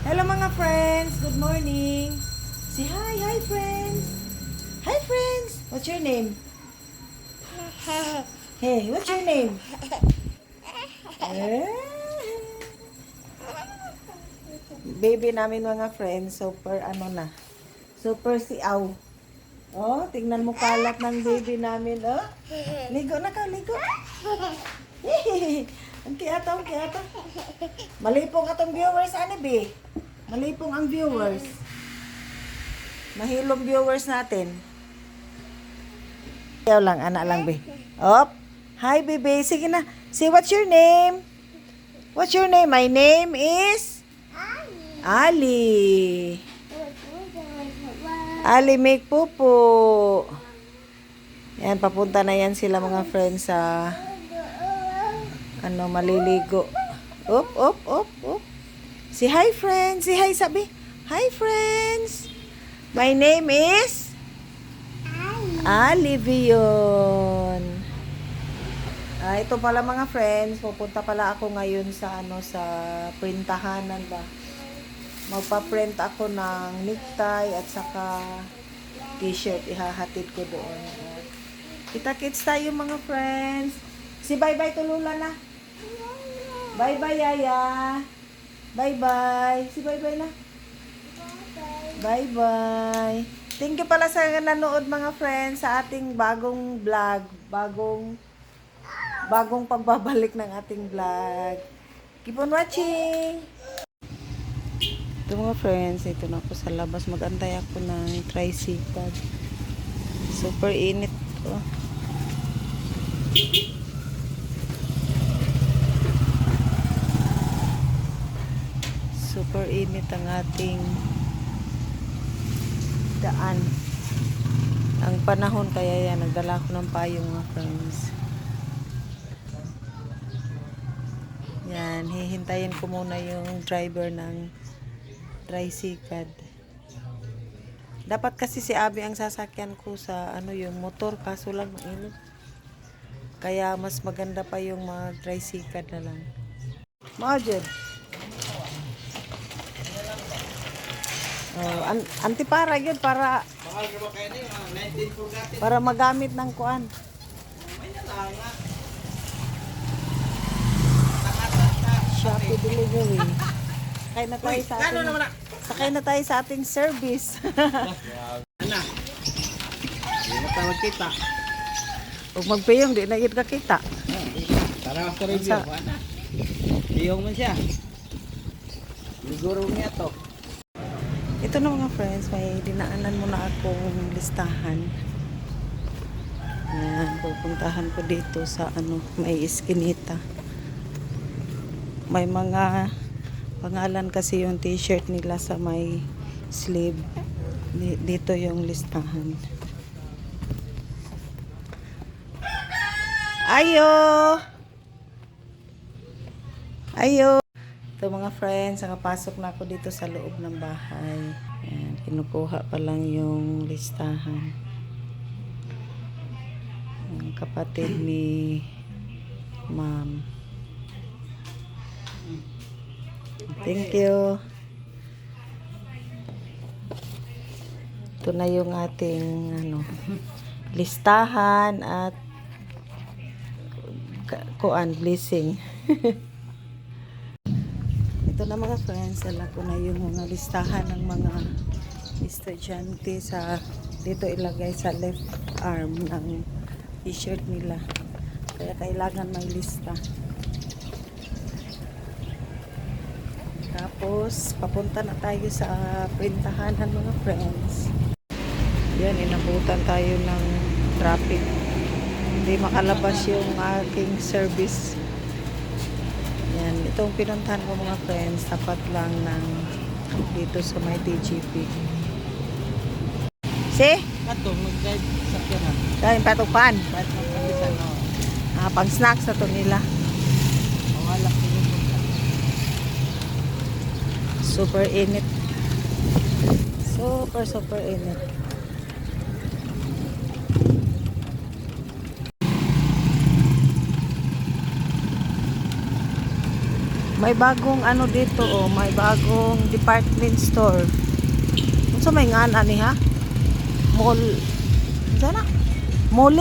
Hello mga friends, good morning. Say hi, hi friends. Hi friends. What's your name? Hey, what's your name? Eh? Baby namin mga friends, super ano na. Super siaw. Oh, tingnan mo kalat ng baby namin, oh. Ligo na ka, ligo. Ang kiyata, ang kiyata. Malipong atong viewers, ano be? Malipong ang viewers. Mahilong viewers natin. Ayaw lang, anak lang be. Op. Hi, baby. Sige na. Say, what's your name? What's your name? My name is Ali. Ali make pupo. Yan, papunta na yan sila mga friends sa maliligo. Op, op, op, op. Say hi, friends. Say hi, sabi. Hi, friends. My name is Ali Vion. Ito pala mga friends, pupunta pala ako ngayon sa sa printahanan ba. Magpa-print ako ng necktie at saka t-shirt, ihahatid ko doon. Kita-kits tayo mga friends. Si bye-bye tulula na. Bye-bye Yaya. Bye-bye. Si bye-bye na. Bye-bye. Thank you pala sa nanood mga friends sa ating bagong vlog, bagong pagbabalik ng ating vlog. Keep on watching. Ito mga friends, ito na ako sa labas. Mag-antay ako ng tricycle. Super init to. Super init ang ating daan. Ang panahon kaya yan, nagdala ko ng payong mga friends. Yan, hihintayin ko muna yung driver ng tricycle. Dapat kasi si Abby ang sasakyan ko sa yung motor, kaso lang mainit. Kaya mas maganda pa yung mga tricycle na lang. Majid. Oh, antipara yun para magamit ng kuan. Shopee delivery. Sakay na tayo sa ating service. Ana. Di na tayo magkita. Huwag magpiyong, di na yun kakita. Tara sa review. Ana. Iyong man siya. Siguro niya to. Ito na mga friends, may dinaanan muna akong listahan. Yan, pupuntahan ko dito sa may iskinita. May mga pangalan kasi yung t-shirt nila sa may sleeve. Dito yung listahan. Ayo! Ayo! Ito mga friends, nakapasok na ako dito sa loob ng bahay. Ayan, kinukuha pa lang yung listahan. Ang kapatid ni ma'am. Thank you. Ito na yung ating listahan at blessing. Ito na mga friends, dala ko na yung mga listahan ng mga estudyante dito ilagay sa left arm ng t-shirt nila. Kaya kailangan may lista. Tapos, papunta na tayo sa printahan ng mga friends. Yan, inabutan tayo ng traffic. Hindi makalabas yung aking service. Yan, itong pinuntahan ko mga friends, tapat lang ng dito sa may TGP. See? Kato, mag-guide sa kira. Dahil patupan. Kahit magkabisan o. Pang snacks na to nila. Mawalak din yung punta. Super init. Super init. May bagong ano dito oh, may bagong department store. Unsa may ngana ni ha? Mall. Sana? Mall?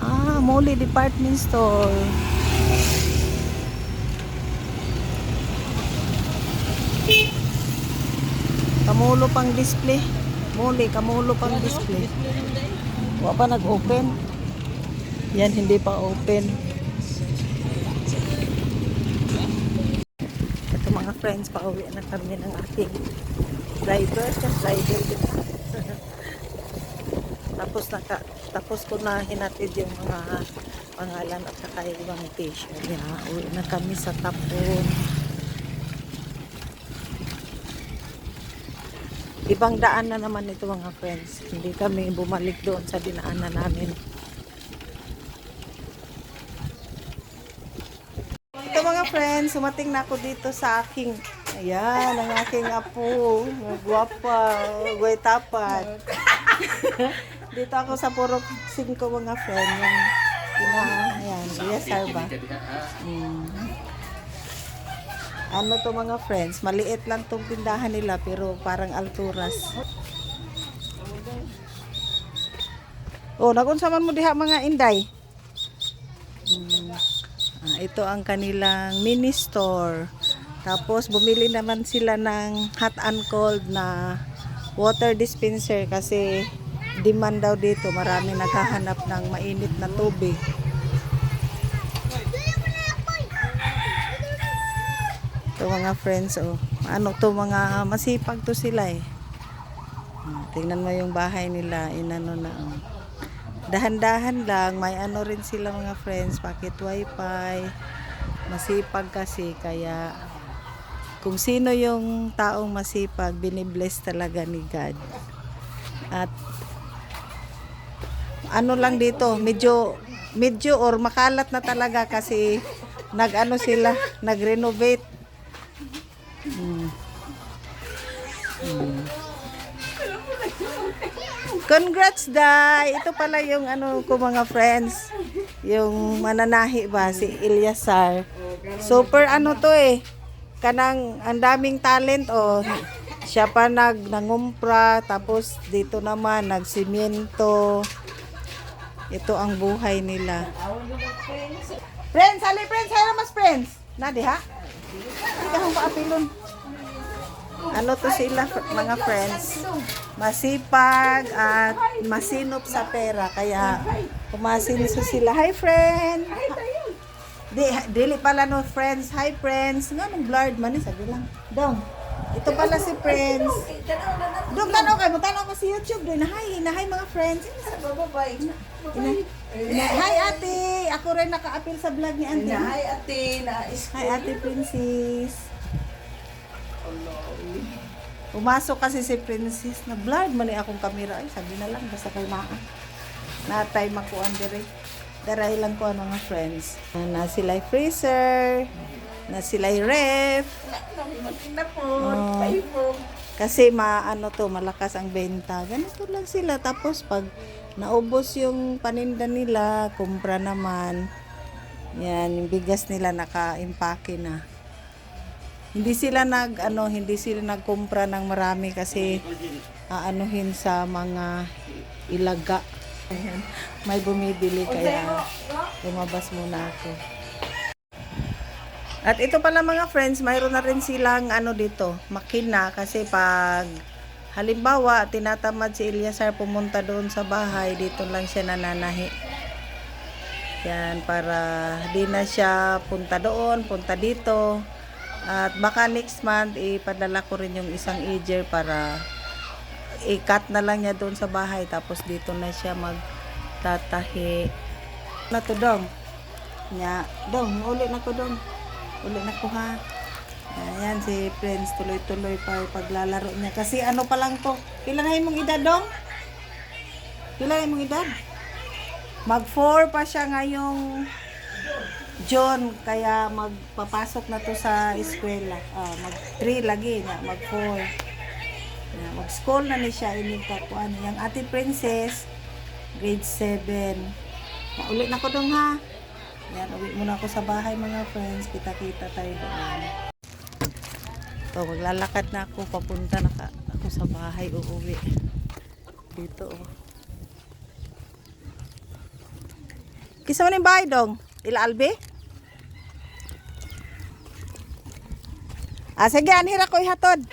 Ah, Mall department store. Kamulo pang display. Muli, kamulo pang display. Wa pa nag-open. Yan, hindi pa open. Ito mga friends, pauwi na kami ng aking driver. Driver dito. Tapos ko na hinatid yung mga pangalan at saka yung ibang t-shirt. Uwi na kami sa Tapon. Ibang daan na naman ito mga friends. Hindi kami bumalik doon sa dinaanan namin. Ito mga friends, sumating na ako dito sa aking, ayan, ang aking apo. Guwapa, guwetapat. Dito ako sa Purok 5 mga friends. Ayan, yes sir ba? Ano to mga friends, maliit lang tong tindahan nila pero parang alturas. Oh, nagunsa man mo diha mga inday. Ito ang kanilang mini store. Tapos bumili naman sila ng hot and cold na water dispenser kasi demand daw dito, marami naghahanap ng mainit na tubig. Ito mga friends, oh. Ano to, mga masipag to sila eh. Tingnan mo yung bahay nila, inano na. Oh. Dahan-dahan lang, may ano rin sila mga friends, packet wifi. Masipag kasi, kaya kung sino yung taong masipag, binibless talaga ni God. At ano lang dito, medyo or makalat na talaga kasi nag-ano sila, nag-renovate. Congrats, Day! Ito pala yung ano ko mga friends. Yung mananahi ba, si Eliasar. Super ano to eh. Kanang ang daming talent oh. Siya pa nangumpra, tapos dito naman nagsimyento. Ito ang buhay nila. Friends, hali friends, hali mas friends. Na diha? Ikaw ang paapilon. Ano to sila mga friends? Masipag at masinop sa pera. Kaya pumasinso sila. Hi friend! Dili pala no friends. Hi friends. Nga nung blurred man eh. Sabi lang. Dong. Ito pala si friends. Dong, tanaw kayo. Tanaw ko sa YouTube. Doon. Hi mga friends. Hi ate. Ako rin naka-appeal sa vlog ni auntie. Hi ate. Hi ate Princess. Pumasok kasi si Princess na blurred man akong camera. Ay, sabi na lang, basta kay maan. Natay makuan dire. Daray lang ko mga friends. Na sila'y freezer, na sila'y ref. Kasi maano to, malakas ang benta. Ganito lang sila. Tapos pag naubos yung paninda nila, kumpra naman. Yan, yung bigas nila naka-impake na. Hindi sila nagkumpra ng marami kasi aanuhin sa mga ilaga. Ayan, may bumibili kaya lumabas muna ako. At ito pala mga friends, mayroon na rin silang dito, makina kasi pag halimbawa tinatamad si Eliasar pumunta doon sa bahay, dito lang siya nananahi. Yan, para di na siya punta doon, punta dito. At baka next month, ipadala ko rin yung isang eager para i-cut na lang niya doon sa bahay. Tapos dito na siya magtatahi. Na to dong. Nya, dong, uli na ko dong. Uli na ko ha. Ayan, si Prince tuloy-tuloy pa paglalaro niya. Kasi ano pa lang to. Kailangan mong edad dong? Kailangan mong edad? Mag-4 pa siya ngayong John, kaya magpapasok na to sa eskwela. Mag-3 lagi na, mag-4. Mag-school na ni siya inigkakuan. Yung ate Princess, grade 7. Ulit na ko dong ha. Yan, uwi muna ako sa bahay mga friends. Kita-kita tayo doon. So, maglalakad na ako. Papunta na ako sa bahay. Uuwi. Dito, oh. Kisa mo na yung bahay, dong? Ila Albi? Sige, anhira ko ihatod.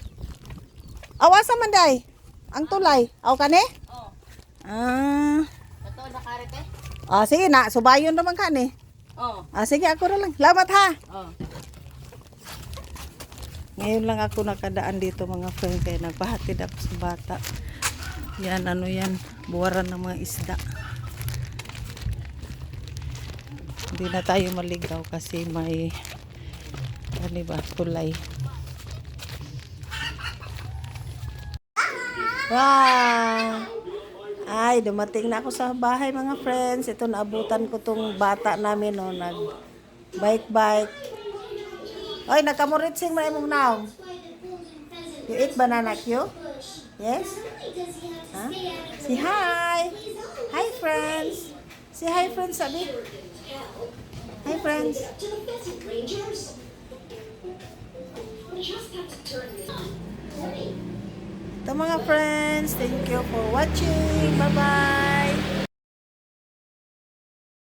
Awasa man day. Ang tulay. Aw ka ni? Oh. Ah. Ito, nakarite? Sige na. Subayon naman ka ni. Oh. Sige, ako na lang. Lamat ha. Oh. Ngayon lang ako nakadaan dito mga friends. Kaya nagpahatid ako sa bata. Yan, ano yan. Buwaran ng mga isda. Hindi na tayo maligaw kasi may ano ba, tulay. Wow! Ay, dumating na ako sa bahay mga friends. Ito, naabutan ko tong bata namin, no, nag-bike. Oy, nagkamuritsing mo imong naong. You eat banana Q? Yes? Huh? Say hi! Hi, friends! Say hi, friends, sabi. Hi, friends! Ito mga friends, thank you for watching. Bye-bye!